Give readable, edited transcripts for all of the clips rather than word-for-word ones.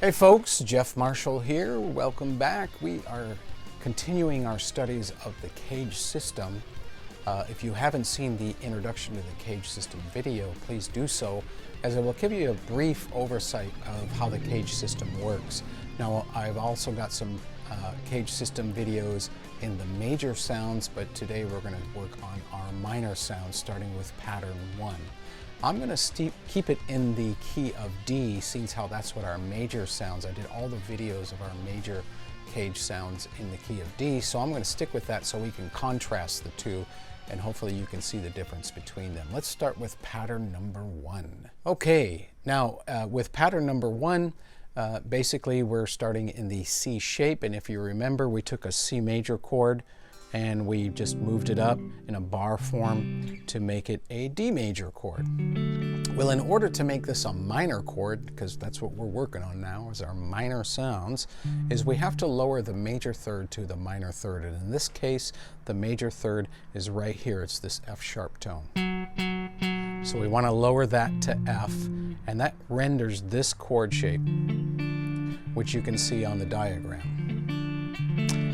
Hey folks, Jeff Marshall here. Welcome back. We are continuing our studies of the CAGED system. If you haven't seen the introduction to the CAGED system video, please do so, as it will give you a brief oversight of how the CAGED system works. Now, I've also got some CAGED system videos in the major sounds, but today we're going to work on our minor sounds, starting with pattern 1. I'm going to keep it in the key of D, seeing how that's what our major sounds. I did all the videos of our major CAGED sounds in the key of D, so I'm going to stick with that so we can contrast the two, and hopefully you can see the difference between them. Let's start with pattern number 1. Okay, now with pattern number 1, basically we're starting in the C shape, and if you remember, we took a C major chord and we just moved it up in a bar form to make it a D major chord. Well, in order to make this a minor chord, because that's what we're working on now is our minor sounds, is we have to lower the major third to the minor third. And in this case, the major third is right here. It's this F sharp tone. So we want to lower that to F, and that renders this chord shape, which you can see on the diagram.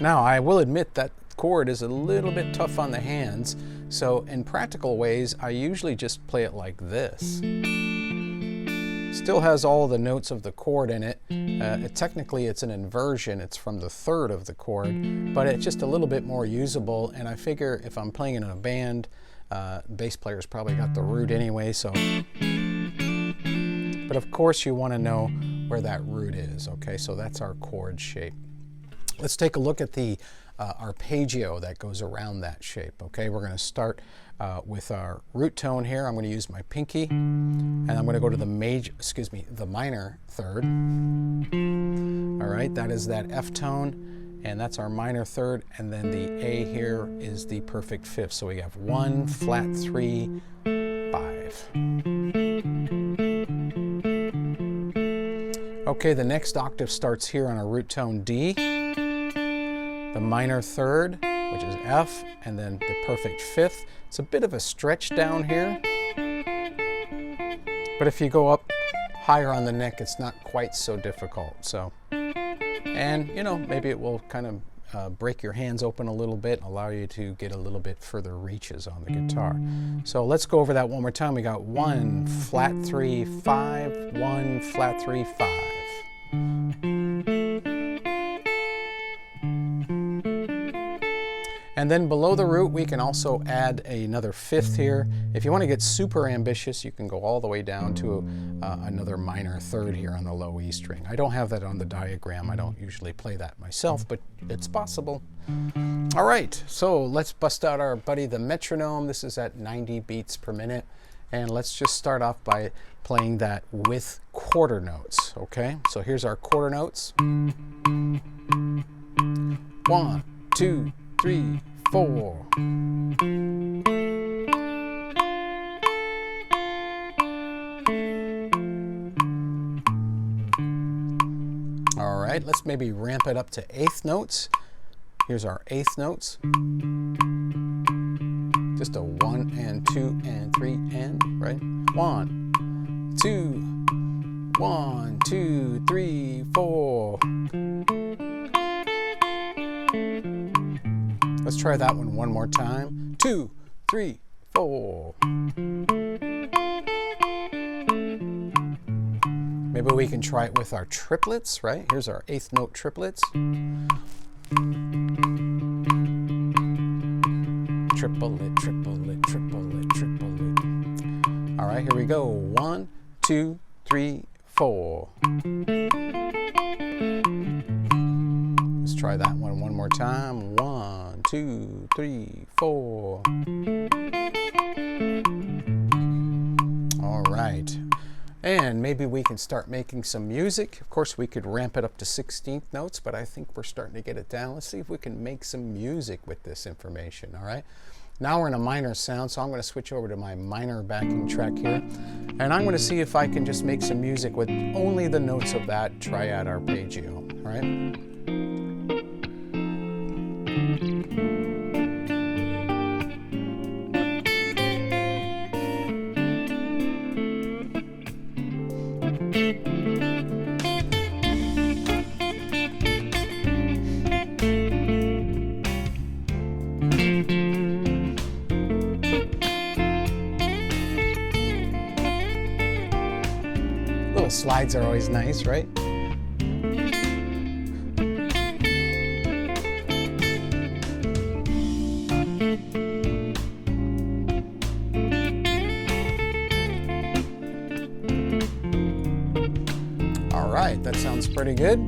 Now, I will admit that chord is a little bit tough on the hands, so in practical ways I usually just play it like this. Still has all the notes of the chord in it. Technically it's an inversion, it's from the third of the chord, but it's just a little bit more usable, and I figure if I'm playing in a band, bass player's probably got the root anyway, so. But of course you want to know where that root is, okay? So that's our chord shape. Let's take a look at the arpeggio that goes around that shape. Okay, we're going to start with our root tone here. I'm going to use my pinky, and I'm going to go to the minor third. All right, that is that F tone, and that's our minor third, and then the A here is the perfect fifth. So we have 1, flat 3, 5. Okay, the next octave starts here on a root tone D. The minor third, which is F, and then the perfect fifth. It's a bit of a stretch down here, but if you go up higher on the neck, it's not quite so difficult. So, and you know, maybe it will kind of break your hands open a little bit, allow you to get a little bit further reaches on the guitar. So let's go over that one more time. We got 1, flat 3, 5, 1, flat 3, 5. And then below the root, we can also add another fifth here. If you want to get super ambitious, you can go all the way down to another minor third here on the low E string. I don't have that on the diagram. I don't usually play that myself, but it's possible. All right, so let's bust out our buddy, the metronome. This is at 90 beats per minute. And let's just start off by playing that with quarter notes, okay? So here's our quarter notes. 1, 2, 3, 4. All right, let's maybe ramp it up to eighth notes. Here's our eighth notes. Just a 1 and 2 and 3 and, right? 1, 2, 1, 2, 3, 4. Let's try that one more time. 2, 3, 4. Maybe we can try it with our triplets, right? Here's our eighth note triplets. Triplet, triplet, triplet, triplet. All right, here we go. 1, 2, 3, 4. Let's try that one more time. 1, 2, 3, 4. All right. And maybe we can start making some music. Of course, we could ramp it up to 16th notes, but I think we're starting to get it down. Let's see if we can make some music with this information, all right? Now we're in a minor sound, so I'm going to switch over to my minor backing track here. And I'm going to see if I can just make some music with only the notes of that triad arpeggio, all right? slides are always nice, right? All right, that sounds pretty good.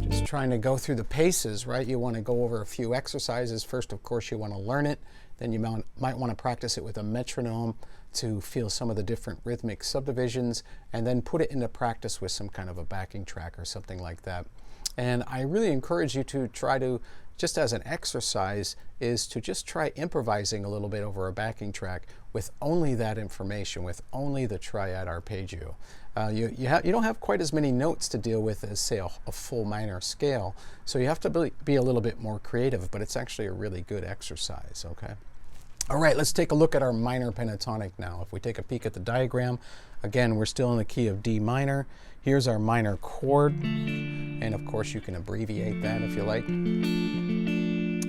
Just trying to go through the paces, right? You want to go over a few exercises. First, of course, you want to learn it. Then you might want to practice it with a metronome to feel some of the different rhythmic subdivisions, and then put it into practice with some kind of a backing track or something like that. And I really encourage you to try to, just as an exercise, is to just try improvising a little bit over a backing track with only that information, with only the triad arpeggio. You don't have quite as many notes to deal with as, say, a full minor scale, so you have to be a little bit more creative, but it's actually a really good exercise, okay? All right, let's take a look at our minor pentatonic now. If we take a peek at the diagram, again, we're still in the key of D minor. Here's our minor chord, and of course you can abbreviate that if you like.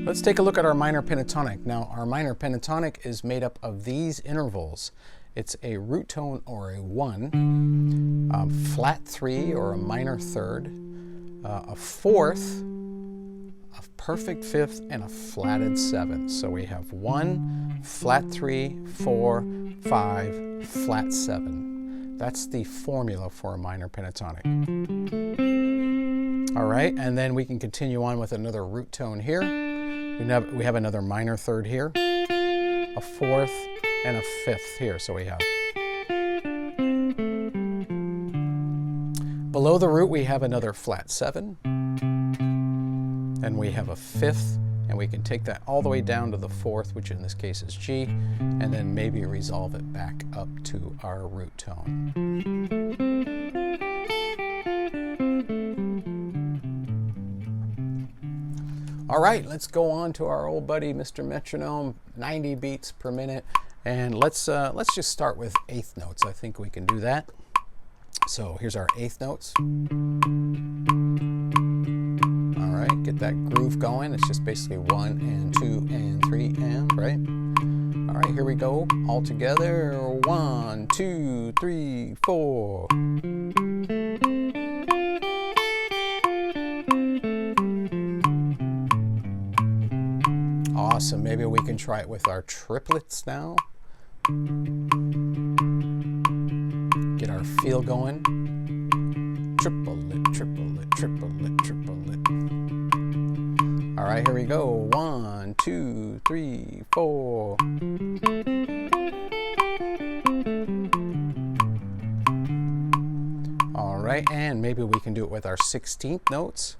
Let's take a look at our minor pentatonic. Now, our minor pentatonic is made up of these intervals. It's a root tone or a 1, a flat 3 or a minor third, a fourth, a perfect fifth, and a flatted seventh. So we have 1, flat 3, 4, 5, flat 7. That's the formula for a minor pentatonic. All right, and then we can continue on with another root tone here. We have another minor third here, a fourth, and a fifth here. So we have, below the root we have another flat 7, and we have a fifth, and we can take that all the way down to the fourth, which in this case is G, and then maybe resolve it back up to our root tone. All right, let's go on to our old buddy Mr. Metronome, 90 beats per minute. And let's just start with eighth notes. I think we can do that. So here's our eighth notes. All right, get that groove going. It's just basically 1 and 2 and 3 and, right? All right, here we go. All together. 1, 2, 3, 4. Awesome. Maybe we can try it with our triplets now. Get our feel going. Triplet, triplet, triplet, triplet. All right, here we go. 1, 2, 3, 4. All right, and maybe we can do it with our 16th notes.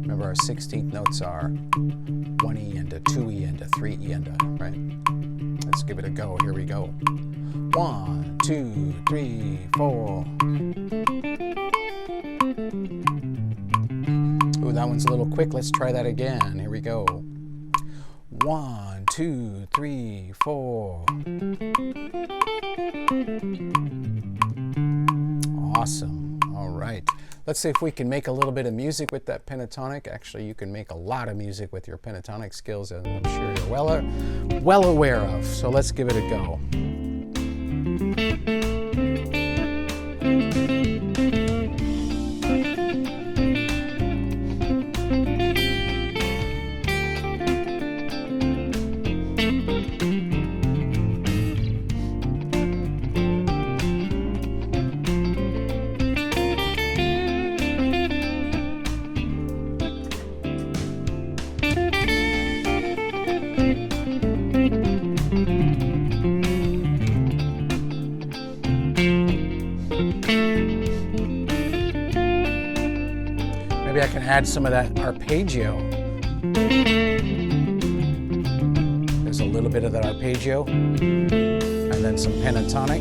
Remember, our 16th notes are 1E and a 2E and a 3E and a, right? Let's give it a go. Here we go. 1, 2, 3, 4. Ooh, that one's a little quick. Let's try that again. Here we go. 1, 2, 3, 4. Awesome. All right. Let's see if we can make a little bit of music with that pentatonic. Actually, you can make a lot of music with your pentatonic skills, as I'm sure you're well aware of. So let's give it a go. Maybe I can add some of that arpeggio. There's a little bit of that arpeggio, and then some pentatonic.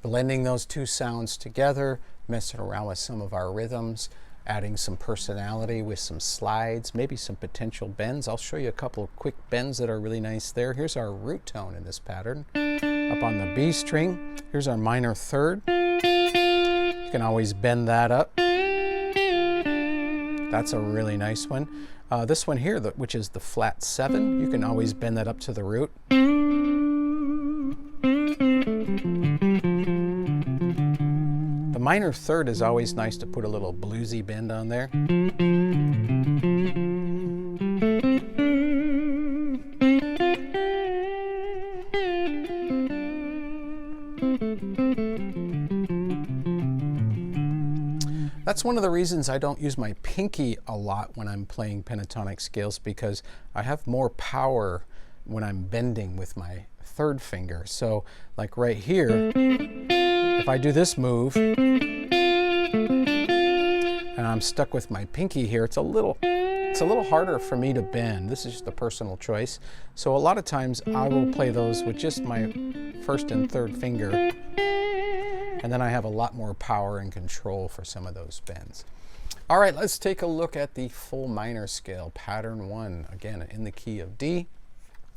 Blending those two sounds together, messing around with some of our rhythms. adding some personality with some slides, maybe some potential bends. I'll show you a couple of quick bends that are really nice there. Here's our root tone in this pattern. Up on the B string, here's our minor third. You can always bend that up. That's a really nice one. This one here, which is the flat 7, you can always bend that up to the root. The minor third is always nice to put a little bluesy bend on there. That's one of the reasons I don't use my pinky a lot when I'm playing pentatonic scales, because I have more power when I'm bending with my third finger. So like right here, if I do this move and I'm stuck with my pinky here, it's a little harder for me to bend. This is just a personal choice. So a lot of times I will play those with just my first and third finger, and then I have a lot more power and control for some of those bends. All right, let's take a look at the full minor scale, pattern 1, again in the key of D.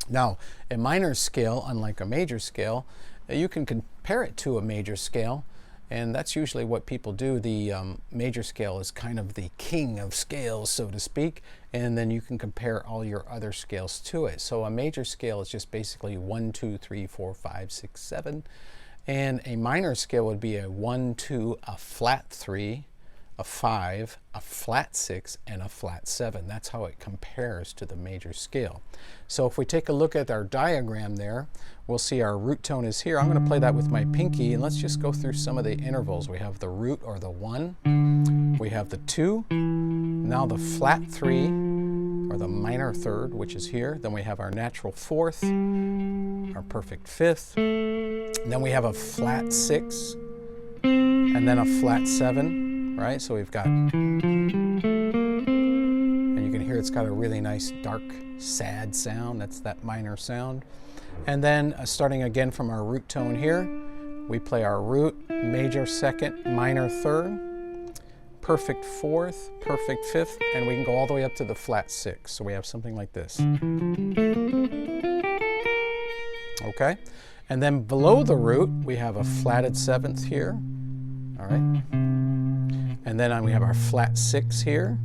Now, a minor scale, unlike a major scale, you can compare it to a major scale, and that's usually what people do. The major scale is kind of the king of scales, so to speak, and then you can compare all your other scales to it. So a major scale is just basically 1, 2, 3, 4, 5, 6, 7. And a minor scale would be a 1, 2, a flat 3, a 5, a flat 6, and a flat 7. That's how it compares to the major scale. So if we take a look at our diagram there, we'll see our root tone is here. I'm going to play that with my pinky, and let's just go through some of the intervals. We have the root, or the 1. We have the 2. Now the flat 3, or the minor third, which is here. Then we have our natural 4th, our perfect 5th. Then we have a flat 6, and then a flat 7, right? So we've got, and you can hear it's got a really nice dark, sad sound. That's that minor sound. And then starting again from our root tone here, we play our root, major 2nd, minor 3rd, perfect 4th, perfect 5th, and we can go all the way up to the flat 6. So we have something like this. Okay? And then below the root, we have a flatted 7th here. All right? And then we have our flat 6 here,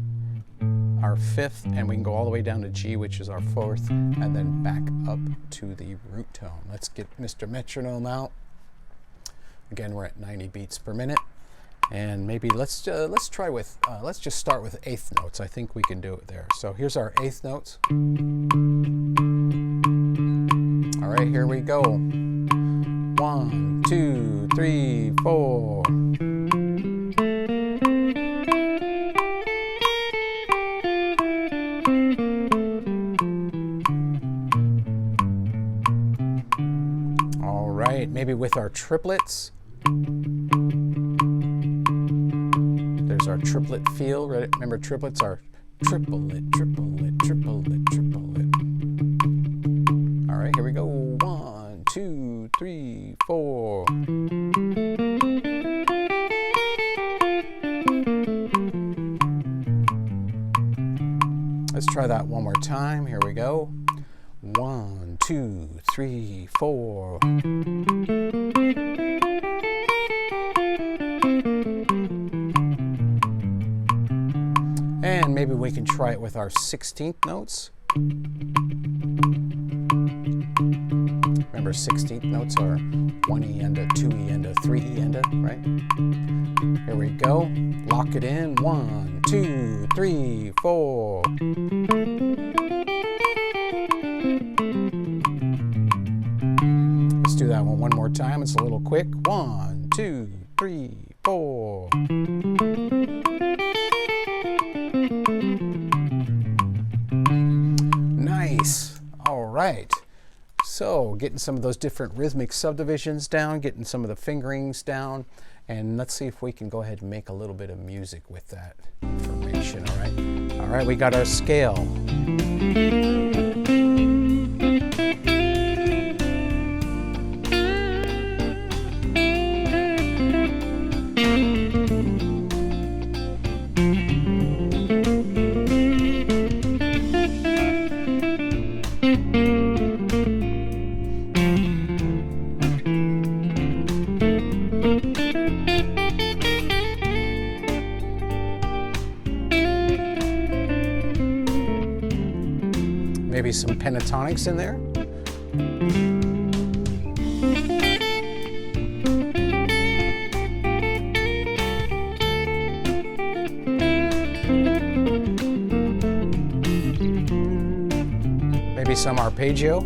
our 5th, and we can go all the way down to G, which is our 4th, and then back up to the root tone. Let's get Mr. Metronome out. Again, we're at 90 beats per minute. And maybe let's try with, let's just start with 8th notes. I think we can do it there. So here's our 8th notes. All right, here we go. 1, 2, 3, 4. All right, maybe with our triplets. There's our triplet feel. Remember, triplets are triplet, triplet, triplet, triplet. All right, here we go. 1, 2, 3, 4. Let's try that one more time. Here we go. 1, 2, 3, 4. And maybe we can try it with our 16th notes. Remember, 16th notes are 1E and a 2E and a 3E and a, right? Here we go. Lock it in. 1, 2, 3, 4. Let's do that one more time. It's a little quick. 1, 2, 3, 4. Nice. All right. So getting some of those different rhythmic subdivisions down, getting some of the fingerings down, and let's see if we can go ahead and make a little bit of music with that information. All right. All right, we got our scale. Maybe some pentatonics in there. Maybe some arpeggio.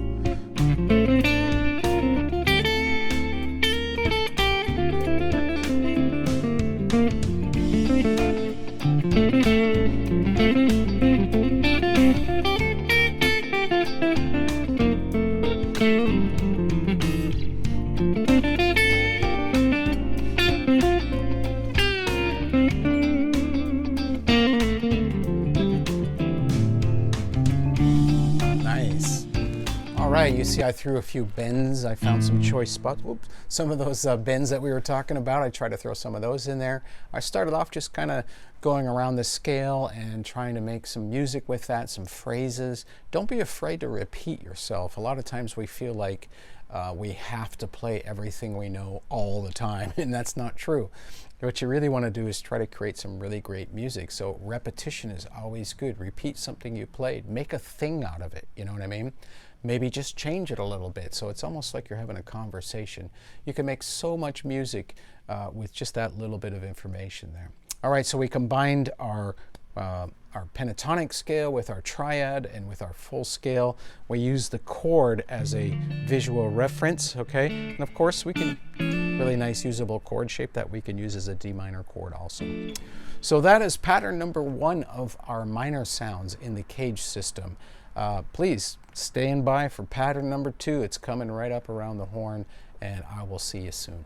Nice. All right, you see I threw a few bends. I found some choice spots. Whoops. Some of those bends that we were talking about, I tried to throw some of those in there. I started off just kind of going around the scale and trying to make some music with that, some phrases. Don't be afraid to repeat yourself. A lot of times we feel like we have to play everything we know all the time, and that's not true. What you really want to do is try to create some really great music. So repetition is always good. Repeat something you played. Make a thing out of it, you know what I mean? Maybe just change it a little bit so it's almost like you're having a conversation. You can make so much music with just that little bit of information there. All right, so we combined our pentatonic scale with our triad and with our full scale. We use the chord as a visual reference, okay? And of course we can, really nice usable chord shape that we can use as a D minor chord also. So that is pattern number 1 of our minor sounds in the CAGED system. Please stand by for pattern number 2. It's coming right up around the horn, and I will see you soon.